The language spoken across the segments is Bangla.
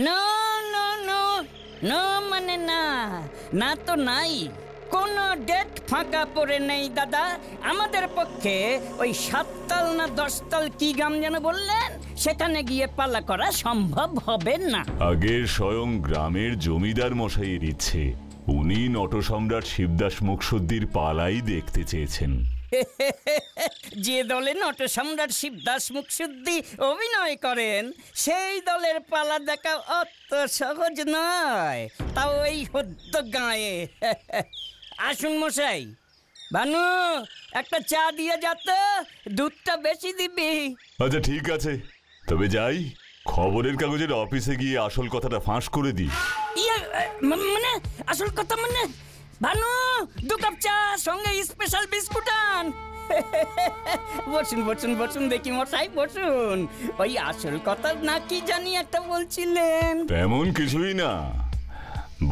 নো নো নো নো মানে না, না তো নাই, কোনো ডেট ফাঁকা পড়ে নেই দাদা। আমাদের পক্ষে ওই 7 তাল না 10 তাল কি গ্রাম যেন বললেন, সেখানে গিয়ে পালা করা সম্ভব হবে না। আগে স্বয়ং গ্রামের জমিদার মশাইয়ের ইচ্ছে, উনি নটসম্রাট শিবদাস মুখশুদ্ধির পালাই দেখতে চেয়েছেন। যে দলে নটসম্রাট শিবদাস মুখশুদ্ধি অভিনয় করেন, সেই দলের পালা দেখা অত সহজ নয়, তাও এই হদ্দ গায়ে। আসুন মশাই, ভানু একটা চা দিয়ে যাত, দুধটা বেশি দিবি। আচ্ছা ঠিক আছে, তবে যাই, খবরের কাগজের অফিসে গিয়ে আসল কথাটা ফাঁস করে দিই। মানে আসল কথা মানে? ভানু 2 কাপ চা, সঙ্গে স্পেশাল বিস্কুট আন। বসুন বসুন বসুন দেখি মশাই, বসুন। ওই আসল কথা না কি জানি একটা বলছিলেন। তেমন কিছুই না,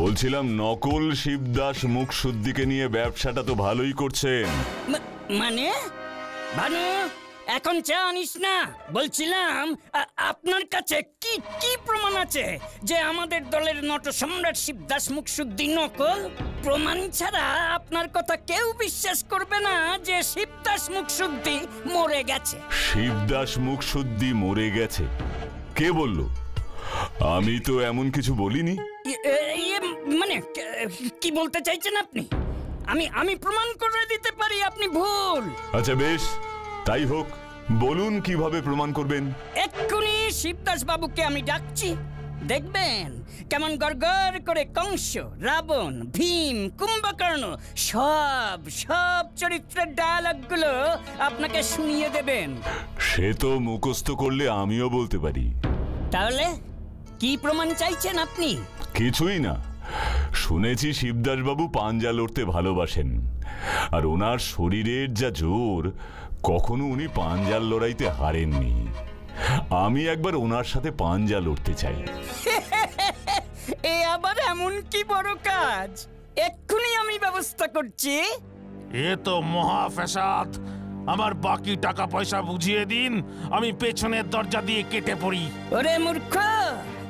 বলছিলাম নকল শিবদাস মুখশুদ্ধিকে নিয়ে ব্যবসাটা তো ভালোই করছেন। মানে ভানু এখন চা আনিস না, বলছিলাম আপনার কাছে কি কি প্রমাণ আছে যে আমাদের দলের নটসম্রাট শিবদাস মুখশুদ্ধি নকল? প্রমাণ ছাড়া আপনার কথা কেউ বিশ্বাস করবে না যে শিবদাস মুখশুদ্ধি মরে গেছে। শিবদাস মুখশুদ্ধি মরে গেছে? কে বলল? আমি তো এমন কিছু বলিনি। মানে কি বলতে চাইছেন আপনি? আমি প্রমাণ করে দিতে পারি আপনি ভুল। আচ্ছা বেশ, তাই হোক, বলুন কিভাবে প্রমাণ করবেন। এক্ষুনি শিবদাস বাবুকে আমি ডাকছি, দেখবেন কেমন গড়গড় করে কংস, রাবণ, ভীম, কুম্ভকর্ণ সব সব চরিত্রের ডায়ালগগুলো আপনাকে শুনিয়ে দেবেন। সে তো মুখস্থ করলে আমিও বলতে পারি। তাহলে কি প্রমাণ চাইছেন আপনি? কিছুই না, শুনেছি শিবদাস বাবু পাঞ্জা লড়তে ভালোবাসেন, আর ওনার শরীরের যা জোর, কখনো উনি পাঞ্জার লড়াইতে হারেননি। আমি একবার ওনার সাথে পাঞ্জা লড়তে চাই। এ আবার এমন কি বড় কাজ? এক্ষুনি আমি ব্যবস্থা করছি। এ তো মহা ফ্যাসাদ। আমার বাকি টাকা পয়সা বুঝিয়ে দিন, আমি পেছনের দরজা দিয়ে কেটে পড়ি। ওরে মূর্খ,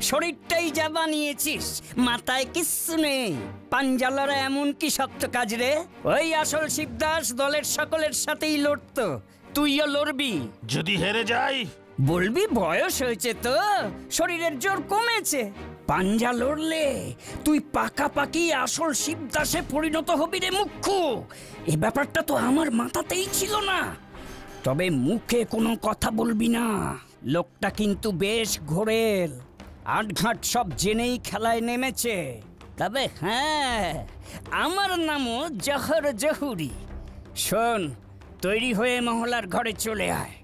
শরীরটাই যা বানিয়েছিস, মাথায় কিচ্ছু নেই। পাঞ্জালারা এমন কি শক্ত কাজ রে? ওই আসল শিবদাস দলের সকলের সাথেই লড়তো, তুইও লড়বি। যদি হেরে যাই? বলবি বয়স হয়েছে তো, শরীরের জোর কমেছে। পাঞ্জা লড়লে তুই পাকাপাকি আসল শিবদাসে পরিণত হবি রে মুখ্য। এ ব্যাপারটা তো আমার মাথাতেই ছিল না। তবে মুখে কোনো কথা বলবি না, লোকটা কিন্তু বেশ ঘোরেল, আটঘাট সব জেনেই খেলায় নেমেছে। তবে হ্যাঁ, আমার নামও জহর জহুরি। শোন, তৈরি হয়ে মহলার ঘরে চলে আয়,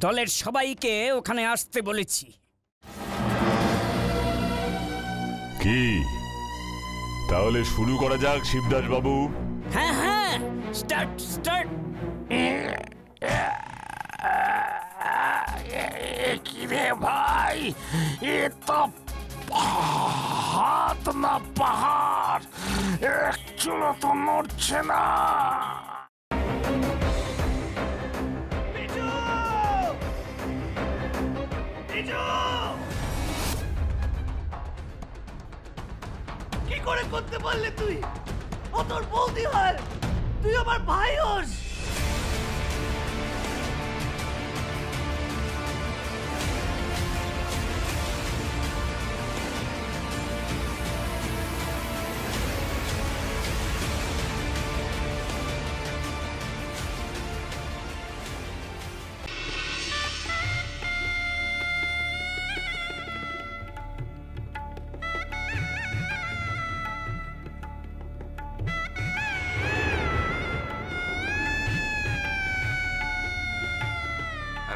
দলের সবাইকে ওখানে আসতে বলেছি। কি তাহলে শুরু করা যাক শিবদাস বাবু? হ্যাঁ হ্যাঁ, স্টার্ট স্টার্ট। কি রে ভাই, এ তো হাত না পাহাড়, এক চুলো তো নড়ছে না। কি করে করতে পারলে তুই? ও তোর বৌদি হয়, তুই আমার ভাই হোস।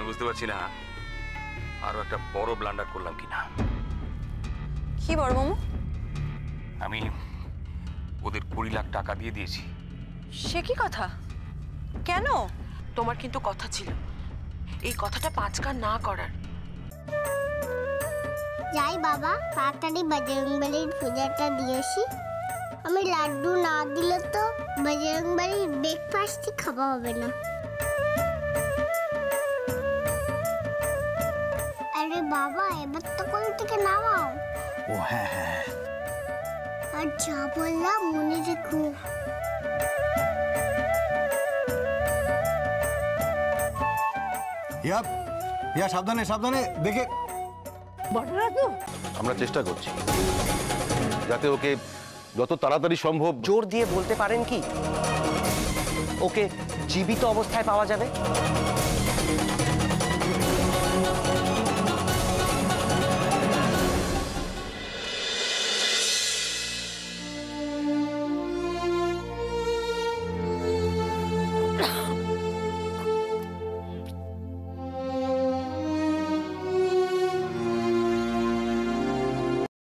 বুঝতে পারছি না আরো একটা বড় ব্লান্ডার করলাম কিনা। কি বড় মামু? আমি ওদের 20 লাখ টাকা দিয়ে দিয়েছি। সে কি কথা? কেন? তোমার কিন্তু কথা ছিল এই কথাটা 5 কান না করার। যাই বাবা, তাড়াতাড়ি বজরংবলীর পূজাটা দিয়েছি। আমি লাড্ডু না দিলে তো বজরংবলীর ব্রেকফাস্টই খাওয়া হবে না। আরে বাবা, এবার তো কোল থেকে নামাও, ও হ্যাঁ হ্যাঁ, আর যা বললাম মনে রেখো। ইয়া ইয়া সাবধানে সাবধানে দেখে। আমরা চেষ্টা করছি যাতে ওকে যত তাড়াতাড়ি সম্ভব। জোর দিয়ে বলতে পারেন কি ওকে জীবিত অবস্থায় পাওয়া যাবে?